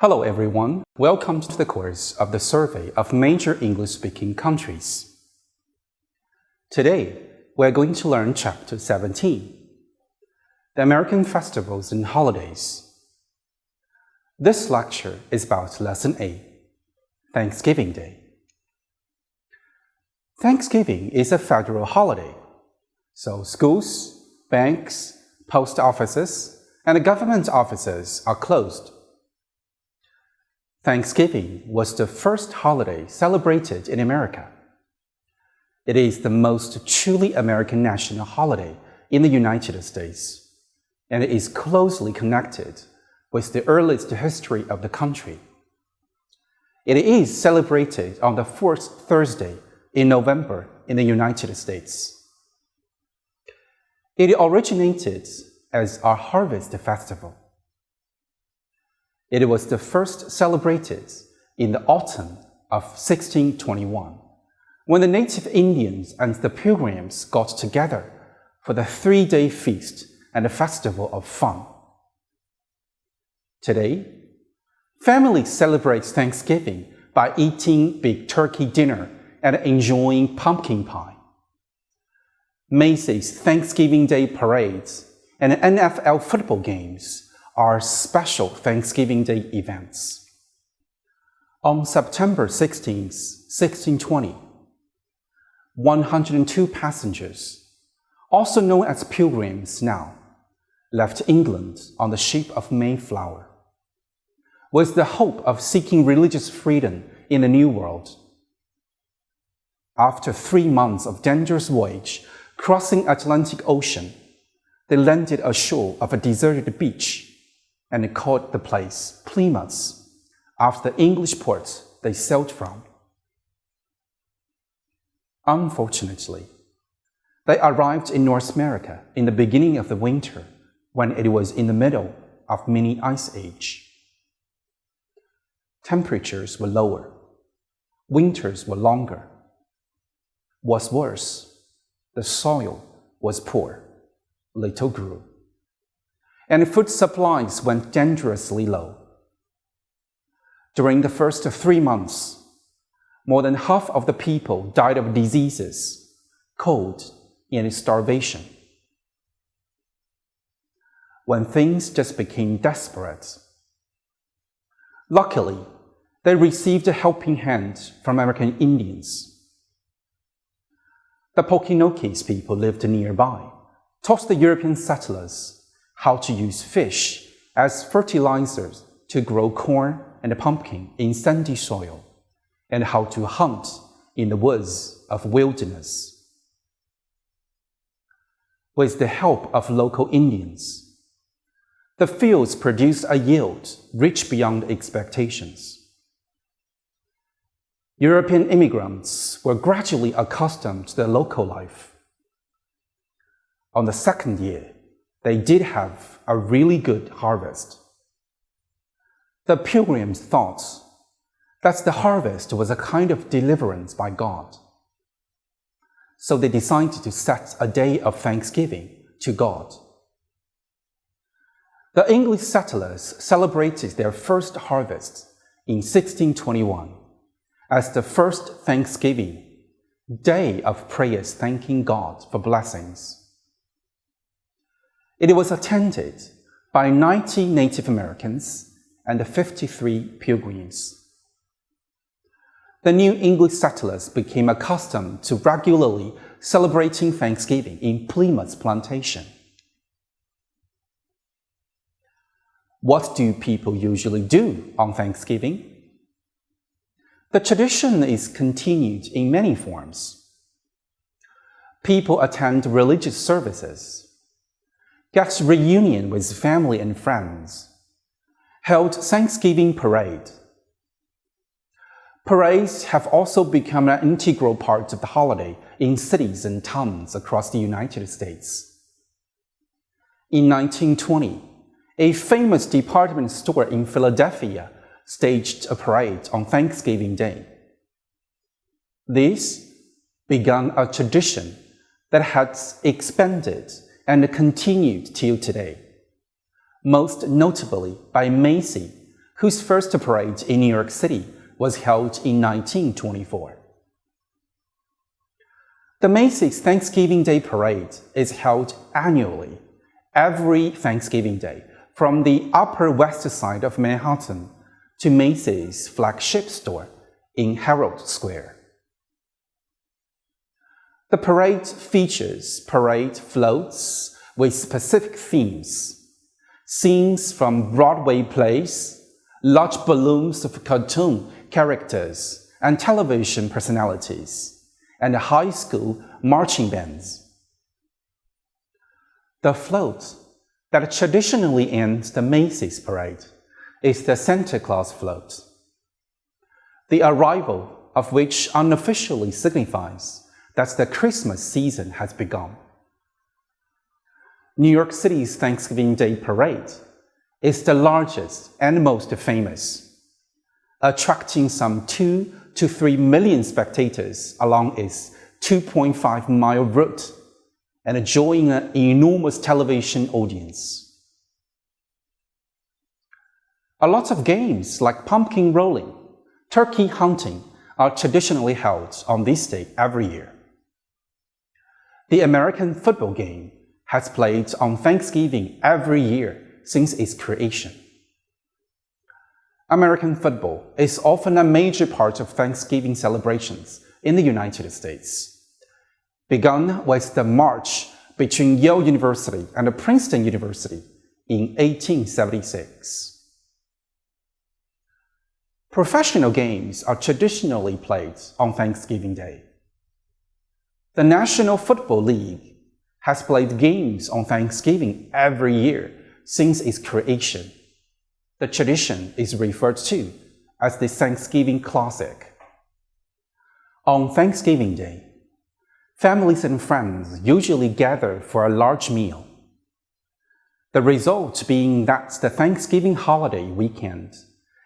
Hello everyone, welcome to the course of the survey of major English-speaking countries. Today, we're going to learn Chapter 17, the American Festivals and Holidays. This lecture is about Lesson A, Thanksgiving Day. Thanksgiving is a federal holiday, so schools, banks, post offices, and government offices are closed. Thanksgiving was the first holiday celebrated in America. It is the most truly American national holiday in the United States, and it is closely connected with the earliest history of the country. It is celebrated on the fourth Thursday in November in the United States. It originated as a harvest festival. It was the first celebrated in the autumn of 1621, when the native Indians and the Pilgrims got together for the three-day feast and a festival of fun. Today, families celebrate Thanksgiving by eating big turkey dinner and enjoying pumpkin pie. Macy's Thanksgiving Day parades and NFL football games are special Thanksgiving Day events. On September 16, 1620, 102 passengers, also known as Pilgrims now, left England on the ship of Mayflower, with the hope of seeking religious freedom in the New World. After 3 months of dangerous voyage crossing Atlantic Ocean, they landed ashore of a deserted beach and called the place Plymouth, after the English port they sailed from. Unfortunately, they arrived in North America in the beginning of the winter, when it was in the middle of mini ice age. Temperatures were lower, winters were longer. What's worse, the soil was poor, little grew, and food supplies went dangerously low. During the first 3 months, more than half of the people died of diseases, cold, and starvation. When things just became desperate, luckily, they received a helping hand from American Indians. The Pokinokis people lived nearby, taught the European settlers how to use fish as fertilizers to grow corn and pumpkin in sandy soil, and how to hunt in the woods of wilderness. With the help of local Indians, the fields produced a yield rich beyond expectations. European immigrants were gradually accustomed to the local life. On the second year, they did have a really good harvest. The Pilgrims thought that the harvest was a kind of deliverance by God. So they decided to set a day of thanksgiving to God. The English settlers celebrated their first harvest in 1621 as the first Thanksgiving, day of prayers thanking God for blessings. It was attended by 90 Native Americans and 53 Pilgrims. The new English settlers became accustomed to regularly celebrating Thanksgiving in Plymouth Plantation. What do people usually do on Thanksgiving? The tradition is continued in many forms. People attend religious services, get reunion with family and friends, held Thanksgiving parade. Parades have also become an integral part of the holiday in cities and towns across the United States. In 1920, a famous department store in Philadelphia staged a parade on Thanksgiving Day. This began a tradition that has expanded and continued till today, most notably by Macy, whose first parade in New York City was held in 1924. The Macy's Thanksgiving Day Parade is held annually, every Thanksgiving Day, from the Upper West Side of Manhattan to Macy's flagship store in Herald Square. The parade features parade floats with specific themes, scenes from Broadway plays, large balloons of cartoon characters and television personalities, and high school marching bands. The float that traditionally ends the Macy's parade is the Santa Claus float, the arrival of which unofficially signifies that the Christmas season has begun. New York City's Thanksgiving Day Parade is the largest and most famous, attracting some 2 to 3 million spectators along its 2.5-mile route and drawing an enormous television audience. A lot of games like pumpkin rolling, turkey hunting are traditionally held on this day every year. The American football game has played on Thanksgiving every year since its creation. American football is often a major part of Thanksgiving celebrations in the United States, begun with the march between Yale University and Princeton University in 1876. Professional games are traditionally played on Thanksgiving Day. The National Football League has played games on Thanksgiving every year since its creation. The tradition is referred to as the Thanksgiving Classic. On Thanksgiving Day, families and friends usually gather for a large meal, the result being that the Thanksgiving holiday weekend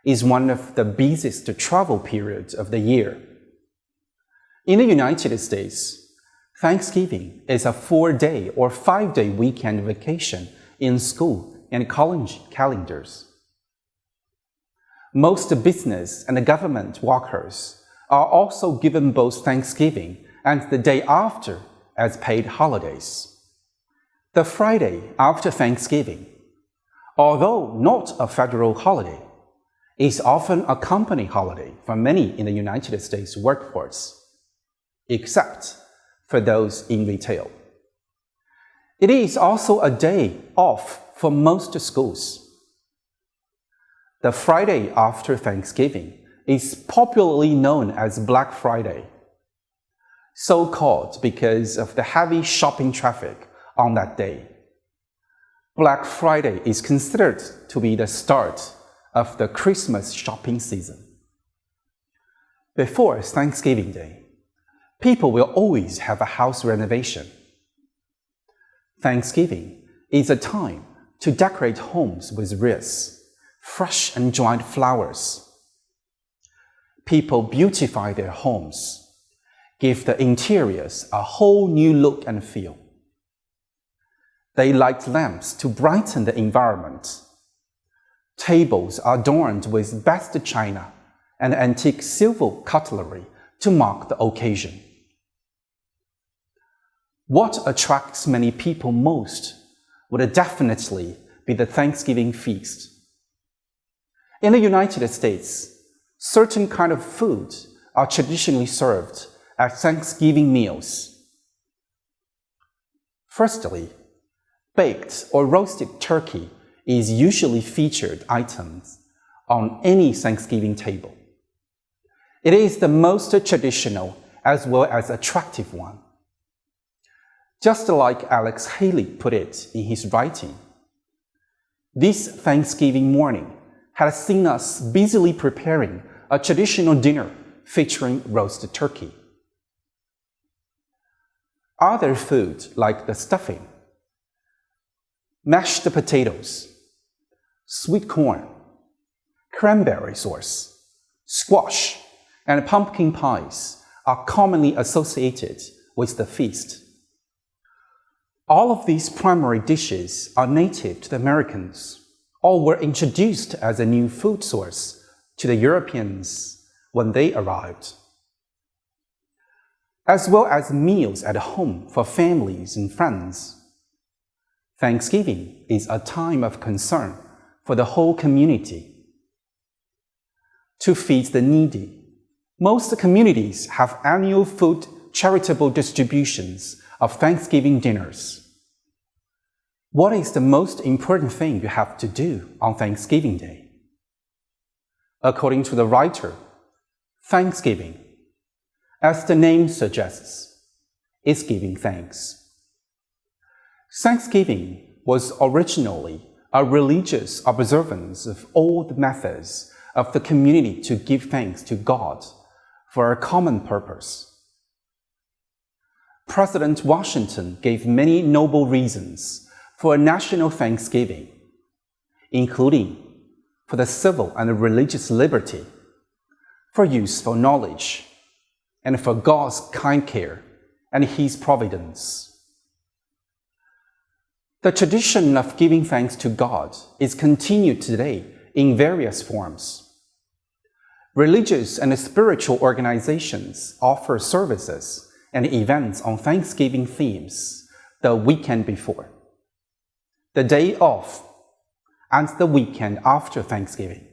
is one of the busiest travel periods of the year. In the United States, Thanksgiving is a 4-day or 5-day weekend vacation in school and college calendars. Most business and government workers are also given both Thanksgiving and the day after as paid holidays. The Friday after Thanksgiving, although not a federal holiday, is often a company holiday for many in the United States workforce, except for those in retail. It is also a day off for most schools. The Friday after Thanksgiving is popularly known as Black Friday, so called because of the heavy shopping traffic on that day. Black Friday is considered to be the start of the Christmas shopping season. Before Thanksgiving Day, people will always have a house renovation. Thanksgiving is a time to decorate homes with wreaths, fresh and dried flowers. People beautify their homes, give the interiors a whole new look and feel. They light lamps to brighten the environment. Tables are adorned with best china and antique silver cutlery to mark the occasion. What attracts many people most would definitely be the Thanksgiving feast. In the United States, certain kinds of food are traditionally served at Thanksgiving meals. Firstly, baked or roasted turkey is usually featured items on any Thanksgiving table. It is the most traditional as well as attractive one. Just like Alex Haley put it in his writing, this Thanksgiving morning has seen us busily preparing a traditional dinner featuring roasted turkey. Other food like the stuffing, mashed potatoes, sweet corn, cranberry sauce, squash, and pumpkin pies are commonly associated with the feast. All of these primary dishes are native to the Americans, or were introduced as a new food source to the Europeans when they arrived, as well as meals at home for families and friends. Thanksgiving is a time of concern for the whole community. To feed the needy, most communities have annual food charitable distributions of Thanksgiving dinners. What is the most important thing you have to do on Thanksgiving Day? According to the writer, Thanksgiving, as the name suggests, is giving thanks. Thanksgiving was originally a religious observance of all the methods of the community to give thanks to God for a common purpose. President Washington gave many noble reasons for a national Thanksgiving, including for the civil and religious liberty, for useful knowledge, and for God's kind care and His providence. The tradition of giving thanks to God is continued today in various forms. Religious and spiritual organizations offer services and events on Thanksgiving themes the weekend before, the day of, and the weekend after Thanksgiving.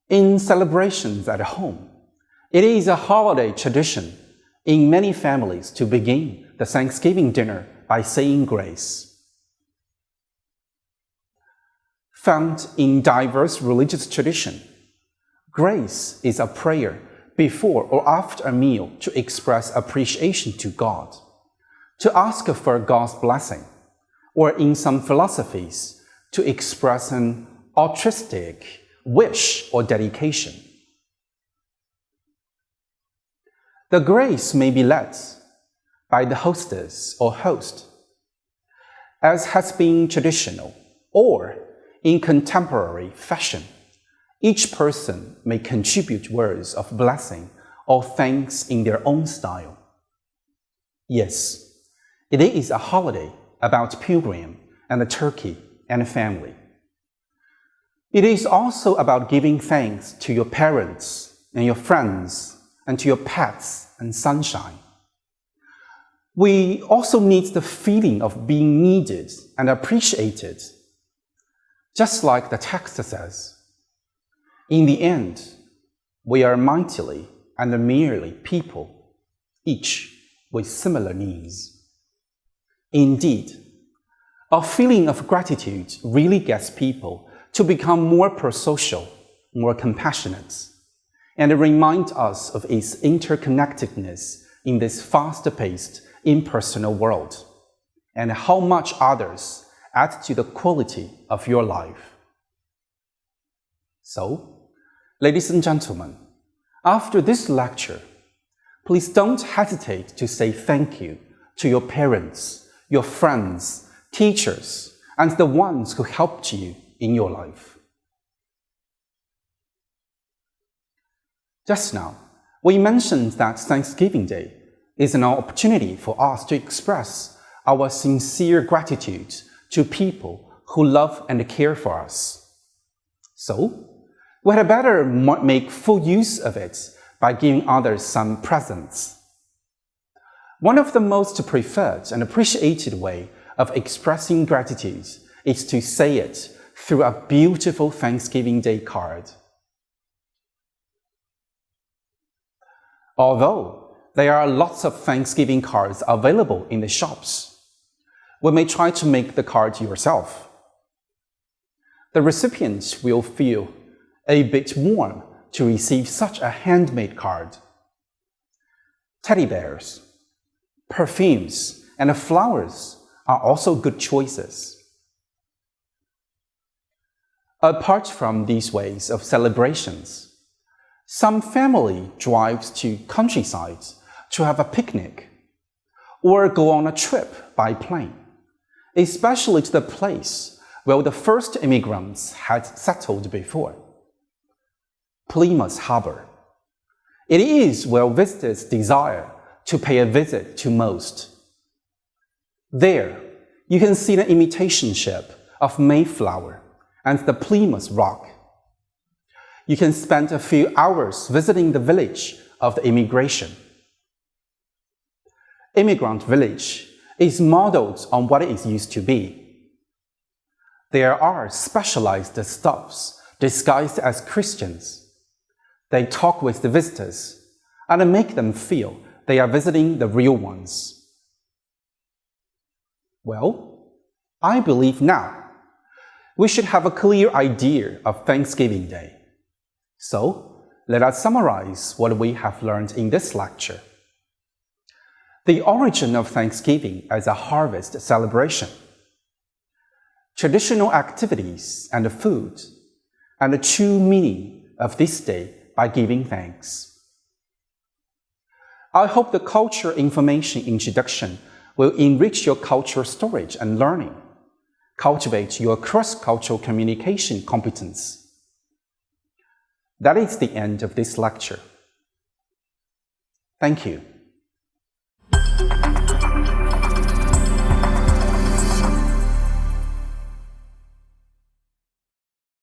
In celebrations at home, it is a holiday tradition in many families to begin the Thanksgiving dinner by saying grace. Found in diverse religious tradition, grace is a prayer before or after a meal to express appreciation to God, to ask for God's blessing, or in some philosophies, to express an altruistic wish or dedication. The grace may be led by the hostess or host, as has been traditional, or in contemporary fashion. Each person may contribute words of blessing or thanks in their own style. Yes, it is a holiday about pilgrim and turkey and family. It is also about giving thanks to your parents and your friends and to your pets and sunshine. We also need the feeling of being needed and appreciated. Just like the text says, in the end, we are mightily and merely people, each with similar needs. Indeed, a feeling of gratitude really gets people to become more prosocial, more compassionate, and remind us of its interconnectedness in this fast-paced, impersonal world, and how much others add to the quality of your life. So, ladies and gentlemen, after this lecture, please don't hesitate to say thank you to your parents, your friends, teachers, and the ones who helped you in your life. Just now, we mentioned that Thanksgiving Day is an opportunity for us to express our sincere gratitude to people who love and care for us. So, we had better make full use of it by giving others some presents. One of the most preferred and appreciated way of expressing gratitude is to say it through a beautiful Thanksgiving Day card. Although there are lots of Thanksgiving cards available in the shops, we may try to make the card yourself. The recipient will feel a bit warm to receive such a handmade card. Teddy bears, perfumes, and flowers are also good choices. Apart from these ways of celebrations, some family drives to countrysides to have a picnic or go on a trip by plane, especially to the place where the first immigrants had settled before, Plymouth Harbor. It is where visitors desire to pay a visit to most. There, you can see the imitation ship of Mayflower and the Plymouth Rock. You can spend a few hours visiting the village of the immigration. Immigrant Village is modeled on what it used to be. There are specialized staffs disguised as Christians. They talk with the visitors and make them feel they are visiting the real ones. Well, I believe now we should have a clear idea of Thanksgiving Day. So, let us summarize what we have learned in this lecture. The origin of Thanksgiving as a harvest celebration, traditional activities and food, and the true meaning of this day by giving thanks. I hope the culture information introduction will enrich your cultural storage and learning, cultivate your cross-cultural communication competence. That is the end of this lecture. Thank you.